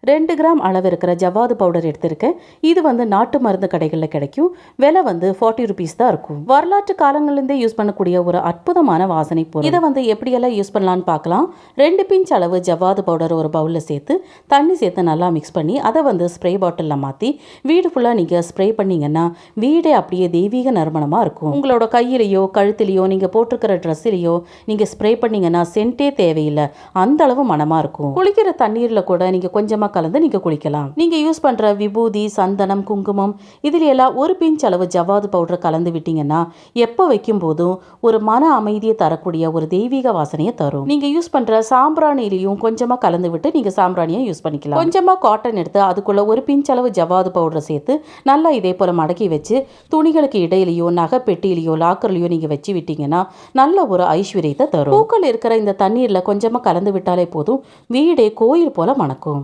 2 gram அளவு இருக்கிற ஜவ்வாது powder எடுத்திருக்கேன். இது வந்து நாட்டு மருந்து கடைகளில் கிடைக்கும். விலை வந்து 40 ருபீஸ் தான் இருக்கும். வரலாற்று காலங்களிலிருந்தே யூஸ் பண்ணக்கூடிய ஒரு அற்புதமான வாசனை பொருள். இதை வந்து எப்படியெல்லாம் யூஸ் பண்ணலான்னு பார்க்கலாம். 2 பிஞ்ச் அளவு ஜவ்வாது பவுடர் ஒரு பவுலில் சேர்த்து தண்ணி சேர்த்து நல்லா மிக்ஸ் பண்ணி அதை வந்து ஸ்ப்ரே பாட்டிலில் மாற்றி வீடு ஃபுல்லாக நீங்கள் ஸ்ப்ரே பண்ணிங்கன்னா வீடே அப்படியே தெய்வீக நறுமணமாக இருக்கும். உங்களோட கையிலையோ கழுத்திலையோ நீங்கள் போட்டிருக்கிற ட்ரெஸ்ஸிலையோ நீங்கள் ஸ்ப்ரே பண்ணிங்கன்னா சென்ட்டே தேவையில்லை, அந்த அளவு மனமாக இருக்கும். குளிக்கிற தண்ணீரில் கூட நீங்கள் கொஞ்சமாக கலந்து நீங்க குளிக்கலாம். நீங்க யூஸ் பண்ற விபூதி, சந்தனம், குங்குமம் இதுல எல்லாம் ஒரு பிஞ்ச் அளவு ஜவ்வாது பவுடர் கலந்து விட்டீங்கன்னா எப்போ வைக்கும் போதும் ஒரு மன அமைதியை தரக்கூடிய ஒரு தெய்வீக வாசனையை தரும். நீங்க யூஸ் பண்ற சாம்பிராணிலையும் கொஞ்சமா கலந்து விட்டு நீங்க சாம்பிராணியை யூஸ் பண்ணிக்கலாம். கொஞ்சமா காட்டன் எடுத்து அதுக்குள்ள ஒரு பிஞ்ச் அளவு ஜவ்வாது பவுடர் சேர்த்து நல்லா இதே போல மடக்கி வச்சு துணிகளுக்கு இடையிலையோ நகை பெட்டியிலையோ லாக்கர்லையோ நீங்க வச்சு விட்டீங்கன்னா நல்ல ஒரு ஐஸ்வர்யத்தை தரும். பூக்கள் இருக்கிற இந்த தண்ணீர்ல கொஞ்சமா கலந்து விட்டாலே போதும் வீடே கோயில் போல மணக்கும்.